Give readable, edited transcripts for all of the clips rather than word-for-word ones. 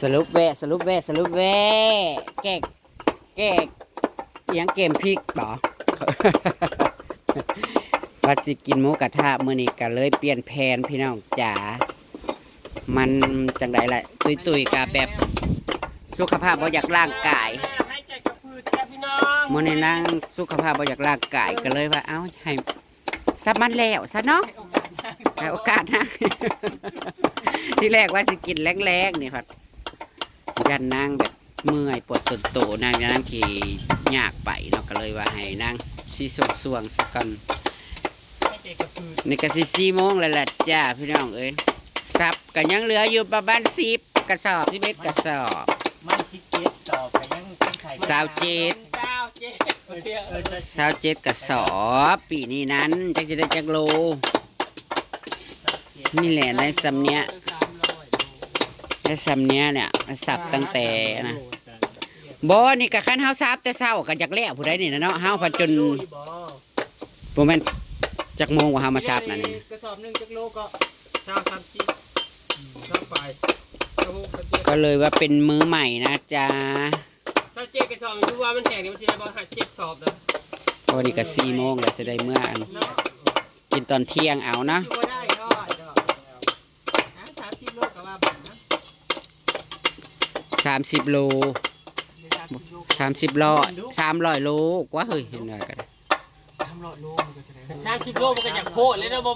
สรุปแวะแกกยังเกมพริกบ่ ว่าสิกินหมูกระทะมื้อนี้ก็เลยเปลี่ยนแผนพี่น้องจ๋ามันจังไดล่ะตุยๆกับแบบสุขภาพบ่อยากร่างกายมื้อนี้นั่งสุขภาพบ่อยากร่างกายก็เลยว่าเอ้าให้ซับมันแล้วซะเนาะให้โอกาสนะ ที่แรกว่าสิกินแรงๆนี่ครับยันนางแบบเมื่อยปวดต้นโตนางขี่ยากไปเนาะก็เลยว่าให้นางซีสวงสักก่อนนี่ก็4 โมงแล้วล่ะจ้าพี่น้องเอ้ยซับก็ยังเหลืออยู่ประมาณ10 กระสอบ11 กระสอบมัน17สอบก็ยังเป็นไข่27กระสอบปีนี้นั้นจักจะได้จักโลนี่แหละในสำเนียเนี่ยสับตั้งแต่นะบ่นี่ก็คันเฮาซับแต่เช้าก็จักแล้วผู้ใดนี่นะเนาะเฮาพันจนบ่แม่นจักโมงว่าเฮามาซับนั่นนี่กระสอบ1จักโลก็20-30ไปก็เลยว่าเป็นมื้อใหม่นะจ๊ะ27กระสอบดูว่ามันแห้งนี่มันสิได้บ่7สอบนะพอนี่ก็4 โมงแล้วสิได้เมื่ออันกินตอนเที่ยงเอานะ30 โล30 โล300 โลกว่าเฮ้ยเห็นอะไรกัน300 โลมันก็จะได้30 โลมันก็อยากโพดเลยนะบ่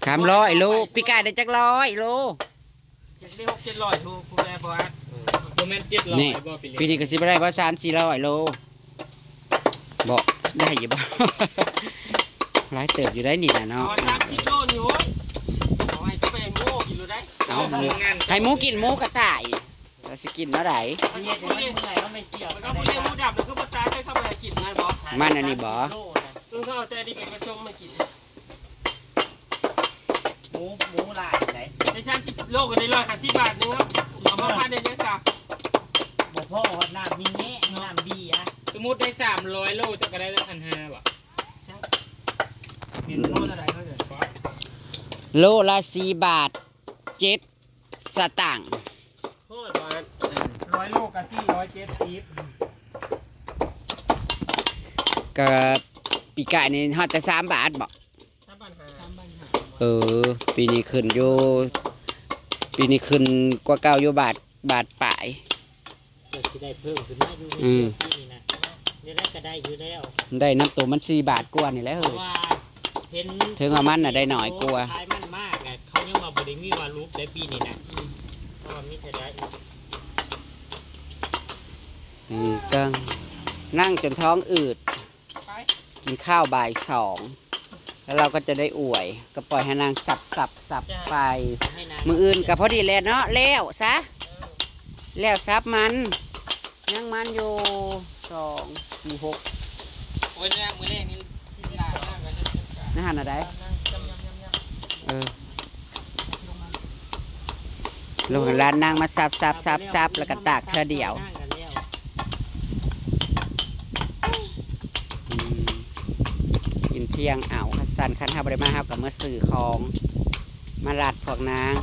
300 โลพี่กายได้จัก100 โลจะได้6-700โลผู้แลบ่ว่าบ่แม่น700บ่ปีนี้ก็สิบ่ได้บ่3-400 โลบ่ได้อยู่บ่หลายเติบอยู่ได้นี่น่ะเนาะ30 โลนี่โอ้ยเอาให้ไปหมูกินได้เอาให้หมูกินหมูกระต่ายแล้วสิกินเท่าไหร่มันอันนี้บ่ต้องเข้าแต่ดีเป็นกระชงมากินหมูลายไหนใน30 โลกันใน150 บาทนึงครับเอามาพันในยังจ้ะบ่พ่อวัดน้ำมีแง่น้ำบีอ่ะสมมุติได้300 โลจะก็ได้แล้ว1,500บ่เป็นโลเท่าไหร่เขาเด้อโลละ4 บาท 7 สตางค์โคตรบาท100 โลกับ470ก็ปีกายนี่ฮอดแต่3 บาทบ่ปีนี้ขึ้นอยู่ปีนี้ขึ้นกว่าเก่าอยู่บาทปลายก็สิได้เพิ่มขึ้นมาอยู่ที่นี่นะเดี๋ยวก็ได้อยู่แล้วได้น้ำตัวมัน4 บาทกว่านี่แหละเฮ้ยถึงว่ามันน่ะได้หน่อยกว่าขายมันมากอ่ะเขายังมาบ่ได้มีวารูปได้ปีนี้นะเพราะว่ามีแต่ได้กังนั่งจนท้องอืดกินข้าวบ่าย 2แล้วเราก็จะได้อวยก็ปล่อยให้นางสับไปมืออื่นกับพอดีแล้วเนาะแล้วซะแล้วซับมันยังมันอยู่2 4 6โอ้ยเนี่ยมือแรกนี่ที่ลาหน้ากันนะฮะอะไรลงร้านนางมาสับแล้วก็ตากเธอเดียวกินเที่ยงเอาสันคันห้าบริมาห้ากับเมื่อสื่อของมาลัดพวกนาง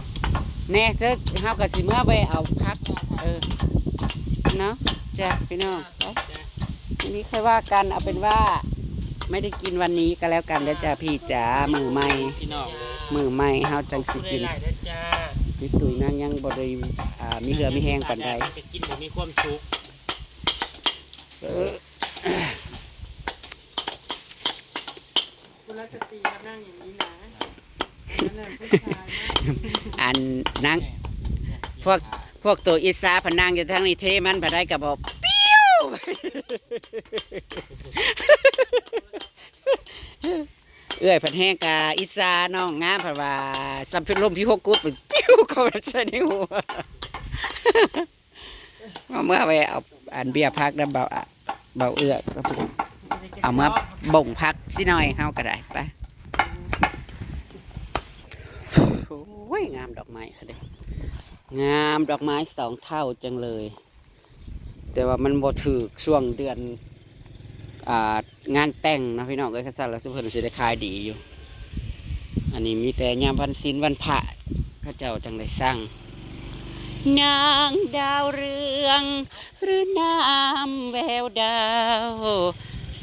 แน่ซึกห้ากับสิเมื่อไปเอาพักเนาะจ้ะพี่น้องทีนี้ค่อยว่ากันเอาเป็นว่าไม่ได้กินวันนี้ก็แล้วกันแล้วจ้ะพี่จ๋ามือใหม่เฮาจังสิกินพี่ตุ๋ยนางยังบริมีเหือมีแห้งปันใดกินบ่มีความสุขคุณรัชตีนั่งอย่างนี้นะอันนั่งพวกตัวอิสาพนังอยู่ทั้งนี้เทมันพอได้กับบอกปิ้วเอื้อยผัดแห้งกาอิสาน้องงามผัดว่าสัมผัสลมที่หกกุดเป็นปิ้วเขาใส่ในหัวเมื่อไปเอาอันเบียร์พักแล้วเบาเอื้อเอามาบ่งพักสิหน่อยเข้าก็ได้ไปโอ้ยงามดอกไม้ค่ะเด็กงามดอกไม้2 เท่าจังเลยแต่ว่ามันบ่ถือช่วงเดือนงานแต่งนะพี่น้องเอ้ยข้าสั่งแล้วสุพรรณสิได้ขายดีอยู่อันนี้มีแต่ยามวันศีลวันพระข้าเจ้าจังได้สร้าง นางดาวเรืองหรือน้ำแววดาว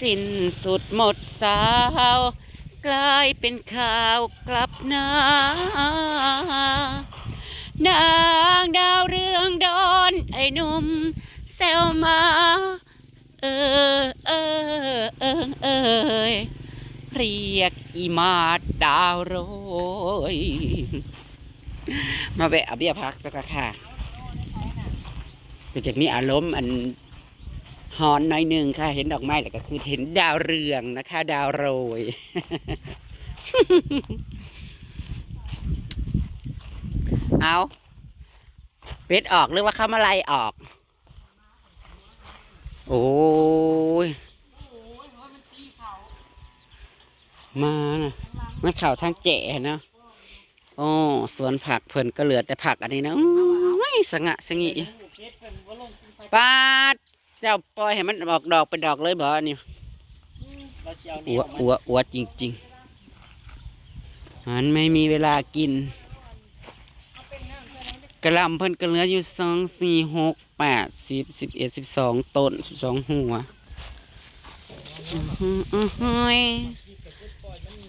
สิ้นสุดหมดสาวกลายเป็นข่าวกลับหน้านางดาวเรืองโดนไอ้หนุ่มแซวมาเออเออเออเออเรียกอีมาดาวโรยมาแวะเอาเบี้ยพักสักค่ะแต่จากนี้อารมณ์อันฮอนหน่อยหนึ่งค่ะเห็นดอกไม้แล้วก็คือเห็นดาวเรืองนะคะดาวโรย เอาเป็ดออกหรือว่าเขามาไล่ออกโอ้ยมานะมันเข่าทางแจ๋เนาะโอ้สวนผักเพิ่นก็เหลือแต่ผักอันนี้นะอุ้ยสงะสงิปาดเจ้าปล่อยให้มันออกดอกเป็นดอกเลยบ่นี่อัวจริงๆมันไม่มีเวลากินกระลำเพิ่นก็เหลืออยู่2 4 6 8 10 11 12ต้น12หัว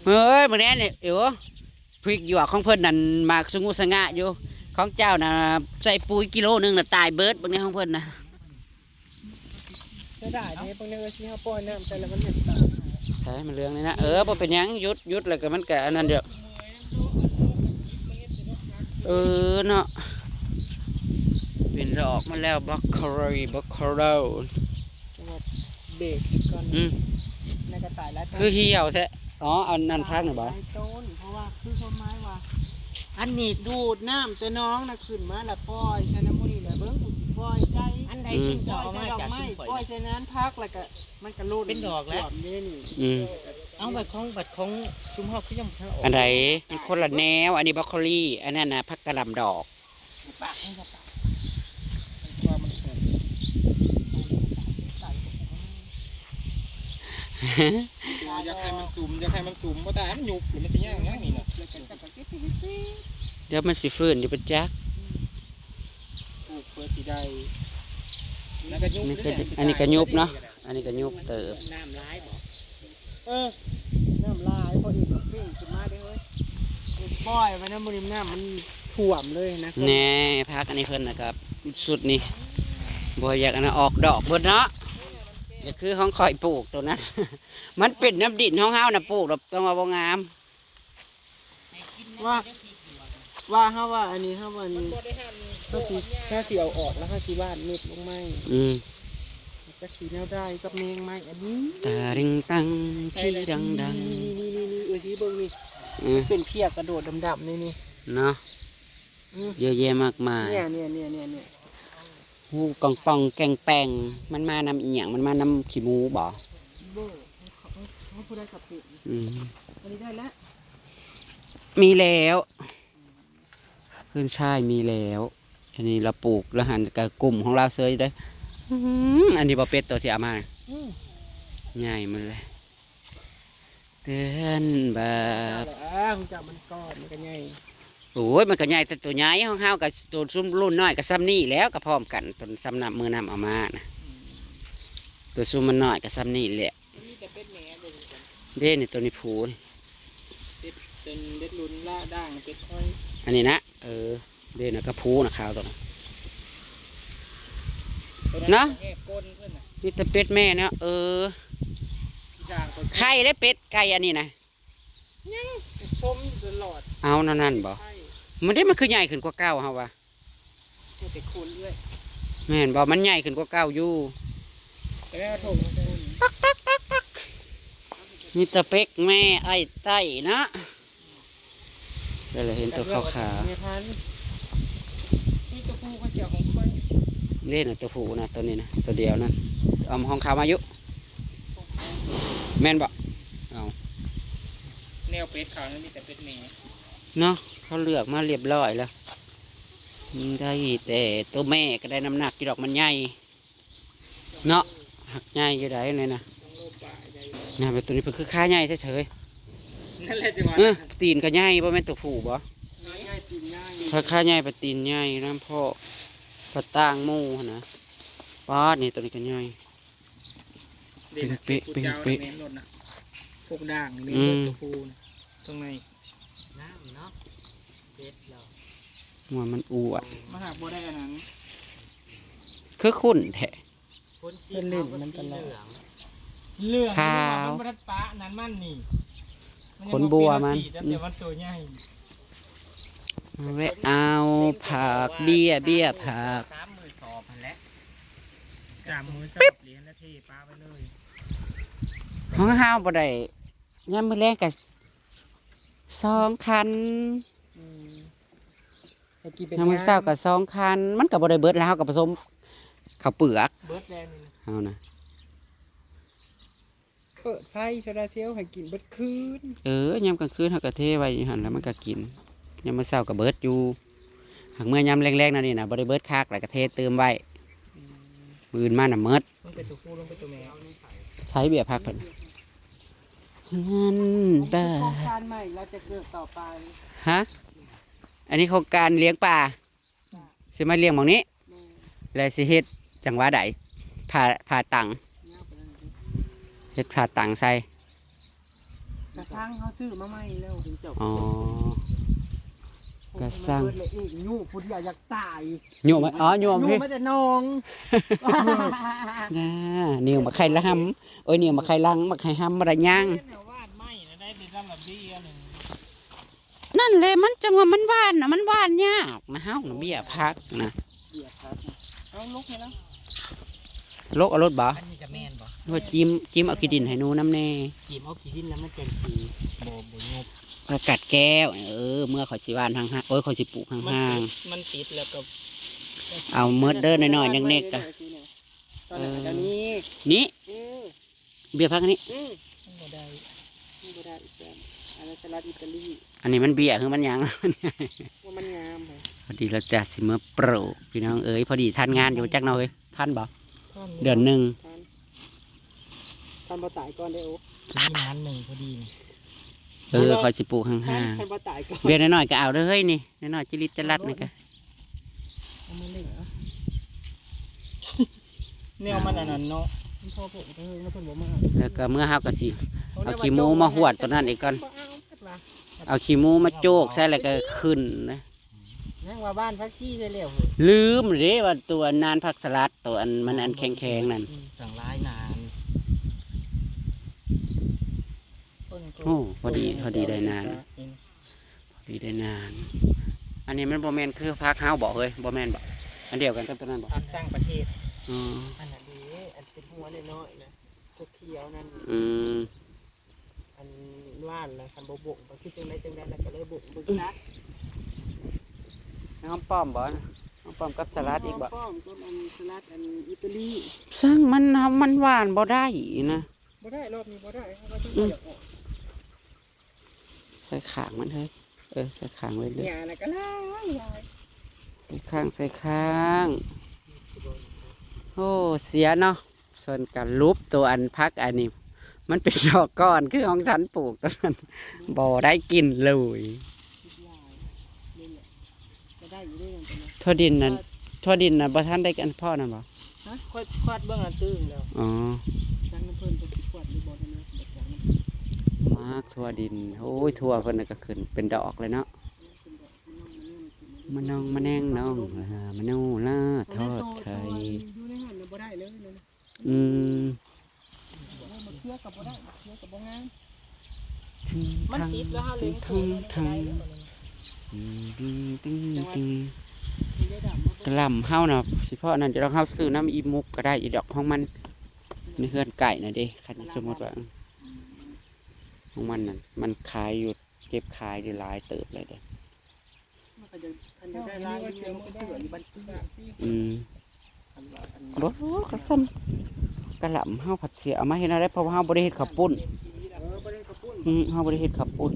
เฮ้ยมื้อนี้เนี่ยเอ๋อพริกหยวกของเพิ่นนั่นมากสงูสงะอยู่ของเจ้าน่ะใส่ปุ๋ยกิโลนึงน่ะตายเบิดบางนี้ของเพิ่นน่ะจะได้เด้บางทีก็สิเฮาปล่อยน้ำใส่แล้วมันเห็นตาใช่มันเรื่องนี้นะบ่เป็นหยังหยุดแล้วก็มันก็อันนั้นเด้อเนาะเป็นดอกมาแล้วบักคารีจังหวะเบรกก่อนในกระต่ายแล้วคือเหี่ยวแท้อ๋ออันนั้นพักหน่อยบ่ต้นเพราะว่าคือความหมายว่าอันนี้ดูดน้ำแต่น้องน่ะขึ้นมาแล้วปล่อยใส่น้ำมูนี่แหละเบิ่งกูสิปล่อยใจอันใดชิ้นดอกมาจากชิ้นปล่อยใส่นั้นพักแล้วก็มันก็รูดเป็นดอกแล้วเอาบัดของชุมเฮาคือยังบ่อันใดมันคนละแนวอันนี้บรอกโคลีอันนั้นน่ะผักกะหล่ำดอกอยากให้มันสูมบ่ได้มันหยุบหรือมันสิย่างอย่างนี้น่ะเดี๋ยวมันสิฟื้นอยู่เป็นจักปลูกเพื่อสิได้แล้วก็ยุบอันนี้ก็ยุบเนาะอันนี้ก็ยุบเติบน้ำร้ายบ่น้ำลายพออีกเพิ่งขึ้นมาเด้อเฮ้ยปล่อยไว้น้ำมูนี่น้ำมันท่วมเลยนะแน่พักอันนี้เพิ่นนะครับสุดนี่บ่อยากอันนั้นออกดอกเบิดเนาะก็คือห้องคอยปลูกตัวนั้น มันเป็นน้ำดินห้องเฮาน่ะปลูกต้องมาบ่งามว่าเฮาว่าอันนี้เฮาว่านี่ก็สิเอาออกแล้วเฮาสิวาดเม็ดลงไม้ก็สิแนวได้กับแมงไม้อันนี้ตาริงตังชีดังนี่สิเบิ่งนี่เป็นเพียกกระโดดดำๆนี่เนาะเยอะแยะมากมายเนี่ยหูกองปองแกงแปงมันมานำอีหยังมันมานำขี้หมูบ่เขาพูดได้กับปุ๊อันนี้ได้แล้วมีแล้วขึ้นช่ายมีแล้วอันนี้เราปลูกแล้วหันกับกลุ่มของเราเซยได้อันนี้บ่เป็ดตัวที่เอามาใหญ่มันเลยเตือนแบบคุณจับมันก้อนมันก็ใหญ่โอ้ยมันก็ใหญ่แต่ตัวใหญ่ของเฮากับตัวซุ่มรุ่นน้อยกับซ้ำนี่แล้วก็พร้อมกันตัวซ้ำนำมือนำเอามานะตัวซุ่มมันน้อยกับซ้ำนี่แหละเด่นนี่ตัวนี้ผูนเป็นเด็ดลุ้นล่าด่างเป็ดค่อยอันนี้นะเด่นก็ผูนะขาวตัวเนาะนี่แต่เป็ดแม่เนาะไข่และเป็ดไก่อันนี้นะยังส้มตลอดเอานั่นบ่มันได้มันคือใหญ่ขึ้นกว่าเก้าเฮาวะแต่คูณด้วยแม่นบ่มันใหญ่ขึ้นกว่าเก้าอยู่ตักนี่ตะเป็กแม่ไอ้ไต้นะได้เลยเห็นตัวขาวนี่ตัวผู้ก็เสียของคนเล่นตัวผู้นะตัวนี้นะตัวเดียวนั่นเอาห้องขาวมายุแม่นบ่เอาแนวเป็ดขาวนั่นมีแต่เป็ดแม่เนาะเขาเลือกมาเรียบร้อยแล้วได้แต่ตัวแม่ก็ได้น้ำหนักกี่ดอกมันใหญ่เนาะหักใหญ่กี่ได้เลยนะนะเป็นตัวนี้เป็นคือค่าใหญ่เฉยนั่นแหละจังหวะตีนก็ใหญ่บ่แม่นตัวผู้บ่ตี ผักข้าใหญ่ปลาตีนใหญ่น้ำพ่อปลาต่างหมูหั่นนะปลาดนี่ตัวนี้ก็ใหญ่ เด็ก เป๊ะ กูเจ้า เป๊ะ เมนรถน่ะพวกด่างเมน อื ร ม ถตะปูนตรงไหน น้ำเนาะเด็ดเรา หัวมันอ้วน มาหาบ่ได้อันนั้น คือขุ่นแท้ คนสีเหลืองมันตลอด เรื่อง ขาว มันบ่ทัดปะนั้นมันนี่ยัง ขนบัวมัน บ่เปลี่ยสีแต่มันตัวใหญ่ เอาไว้เอาผักเบี้ยผัก 32,000พันแล้ว3 มื้อ3เหรียญแล้วเทปลาไปเลย ห้องห้าวบ่ได้ยามมื้อแรกก็2 คันยามมื้อเช้าก็2 คัน มันก็บ่ได้เบิดแล้วเราก็ผสมข้าวเปลือก เบิร์ดแดงนี่นะ เฮานะ เปิดไฟโซดาเซลล์ให้กินเบิดคืน ยามกลางคืนเฮาก็เทไว้อยู่หั่นแล้วมันก็กินยามมื้อเช้าก็เบิดอยู่หากเมื่อยามแรงๆนั่นนี่น่ะบ่ได้เบิดคักแล้วก็เทเติมไว้มื้ออื่นมาน่ะหมด ลงไปตัวผู้ลงไปตัวแม่ ใช้เบี้ยผักเพิ่นนั่นบ้า โครงการใหม่เราจะเกิดต่อไป ฮะอันนี้โครงการเลี้ยงปลาสิมาเลี้ยงหม่องนี้ แม่ แล้วสิเฮ็ดจังหวะใดผ่าตัง เงาไปแล้วนะ เฮ็ดผ่าตังใส่ กระซังเขาซื้อมาใหม่แล้วถึงจบ อ๋อ กระซัง เปิดเลยอีกยูพุทธอยากตาย โยมอ๋อโยม ยู พี่ มาแต่นอง น่าเนี่ยวมาไข่ละหำเนี่ยวมาไข่ลังมาไข่หำมาระย่าง แนววาดไม้นะได้ดีสำหรับบี้อันหนึ่ง นั่นเลยมันจังว่ามันหวานนะมันหวานยากนะเฮาน่ะเบี้ยผักนะ เบียดครับเอาลุกให้แล้ว โลกเอารถบ่ อันนี้จะแม่นบ่ ว่าจิ้มเอาขี้ดินให้หนูน้ำแน่ จีบเอาขี้ดินแล้วมันจังสีบ่งบ ผักกัดแก้วเมื่อเขาสิหวานห่างๆโอ้ยเขาสิปลูกห่าง มันติดแล้วก็ ๆเอาเมิดเด้อหน่อยๆยังเน็กกะ ตอนนั้นอันนี้ นี่ อือ เบี้ยผักอันนี้ อือ บ่ได้ นี่บ่ได้อีกแล้วอันนั้นสลัดอิตาลี อันนี้มันเบี้ยคือมันหยัง ว่ามันงามเลย พอดีเราจะสิมาโปรพี่น้องเอ้ยพอดีท่านงานอยู่จักหน่อยท่านบ่เดือนหนึ่ง ทานบ่ตายก่อนได้โอ้ มีงานหนึ่งพอดี คอยสิปลูกห่าง ทานบ่ตายก่อน ๆเบี้ยน้อยๆก็เอาเด้อเฮ้ยนี่น้อยๆจิริตจะรัดนี่ก็ เอามาเล่นเหรอ แนวมันอันนั้นเนาะ มันพ่อผมเพิ่งแล้วเพิ่นบ่มา แล้วก็เมื่อเฮาก็สิเอาขี้หมูมาหวดตัวนั้นอีกก่อน บ่เอาเพิ่นว่า เอาขี้หมูมาโจกใส่แล้วก็ขึ้นนะ ยังว่าบ้านพักที่ได้แล้ว ลืมเด้ว่าตัวนานผักสลัดตัวอันมันอันแข็งๆนั่น สั่งร้ายนาน โอ้พอดีได้นานพอดีได้นาน อันนี้มันบ่แม่นคือผักเฮาบ่เฮ้ยบ่แม่นบ่อันเดียวกันกับตัวนั้นบ่ อันสร้างประเทศ อ๋อ อันนั้นดีอันเป็นหัวน้อยๆนะตัวเขียวนั่น อืม อันว่านแล้วคันบ่บ่งบ่คือจังไดแล้วก็เลยบ่งเบิ่งนัด น้ำป้อมบ่น้ำป้อมกับสลัดอีกบ่ ป้อมกับอันสลัดอันอิตาลี สร้างมันนะมันหวานบ่ได้นะ บ่ได้รอบนี้บ่ได้เขาก็ต้องอยากออก ใส่ขางมันเฮ้ยใส่ขางไว้เลย หญ้าน่ะก็หลายหลาย ใส่ข้างโอ้เสียเนาะส่วนการรูปตัวอันพักอันนี้ มันเป็นดอกก้อนคือของฉันปลูกตอนนั้นบ่ได้กินเลย หลายนี่แหละก็ได้อยู่ด้วยกันนะ ทั่วดินน่ะบ่ทันได้กันพ่อน่ะบ่ ฮะ ค่อยควาดเบื้องอันตื้นแล้ว อ๋อ จังน้ำเพิ่นเป็นขวดหรือบ่ได้นะบ่จังน้ำ มากทั่วดินโอ้ยทั่วเพิ่นน่ะก็ขึ้นเป็นดอกเลยเนาะมะนองมะแนงน้องมะนูล่าทอดไข่ อยู่ในหันน่ะบ่ได้เลยนะ อืม มะเขือกับบ่ได้มะเขือกับบ่งาม มันติดแล้วเฮาเลี้ยง ทั้ง ทั้ง มีได้ดำมาก ระหล่ำเฮาน่ะสิพ่อนั่นจะต้องเฮาซื้อน้ำอีมุกก็ได้อีดอกของมันในเฮือนไก่น่ะเด้คันสมมุติว่าของมันนั่นมันขายอยู่เก็บขายอยู่หลายเติบเลยเด้ มันก็จะคันจะได้ลายเดียวมันก็เสืออยู่บันทึก อืม คันว่าอัน บ่ก็ซ้ำกระหล่ำเฮาผัดเสียเอามาเฮ็ดอะไรเพราะว่าเฮาบ่ได้เฮ็ดข้าวปุ้น บ่ได้กระปุ้น เฮาบ่ได้เฮ็ดข้าวปุ้น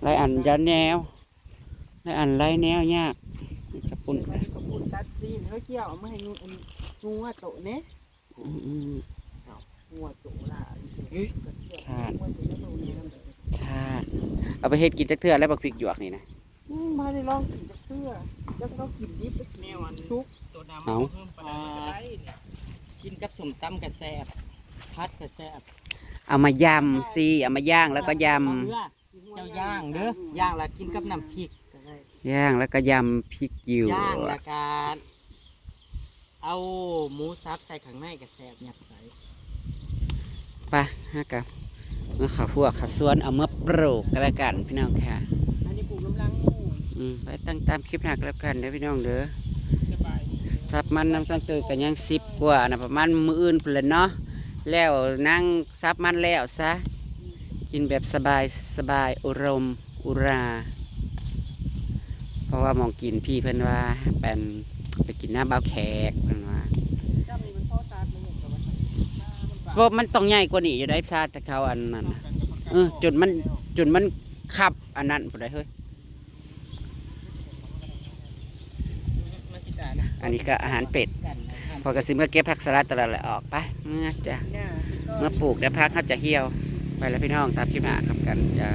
หลายอันยันแนวหลายอันหลายแนวยากเฮ็ดข้าวปุ้น กระปุ้นตัดซีนเฮ้ยเกี่ยวเอามาให้งูอันงูว่าโตเน่ อืม งูว่าโตล่ะเฮ้ยงูสิโตเนี่ย ชาติเอาไปเฮ็ดกินจักเทื่อแล้วบักพริกหยวกนี่นะ มาได้ลองกินจากเสื้อแล้วก็กินดิบไปแนวอันชุกตัวดำ เอา เพิ่มปลาเนี่ยกินกับสมตำกระแซบพัดกระแซบ เอามายำสิเอามาย่างแล้วก็ย เจ้าย่างเด้อย่างแล้วกินกับน้ำพริกก็ได้ ำย่างแล้วก็ยำพริกกิ่ว ย่างแล้วการเอาหมูสับใส่ข้างในกระแซบยัดใส่ ไปฮะกับเมื่อข้าวพวกข้าวสวนเอาเมื่อปลูกกันแล้วกันพี่น้องค่ะ อันนี้ปลูกน้ำลังงู ไปตั้งตามคลิปหนักแล้วกันเด้อพี่น้องเด้อ สบาย ซับมันน้ำซ้ำตือกันยัง10 กว่านะประมาณมื้ออื่นพุ่นแหละเนาะแล้วนั่งซับมันแล้วซะกินแบบสบายสบายอุรมอุรา เพราะว่ามองกินพี่เพิ่นว่าเป็นไปกินหน้าเบาแขกเพิ่นว่า จ้ามีมันพ่อตาเลยแต่ว่า เพราะมันต้องใหญ่กว่านี้อยู่ได้ชาแต่เขาอันนั้นน่ะจนมันขับอันนั้นพุ่นได้เฮ้ยอันนี้ก็อาหารเป็ดพอกระซิมก็เก็บผักสลัดตลอดแหละออกไปเมื่อจ้ะเมื่อปลูกได้พักเขาจะเหี่ยวไปแล้วพี่น้องตามคลิปหน้าครับกันจ้า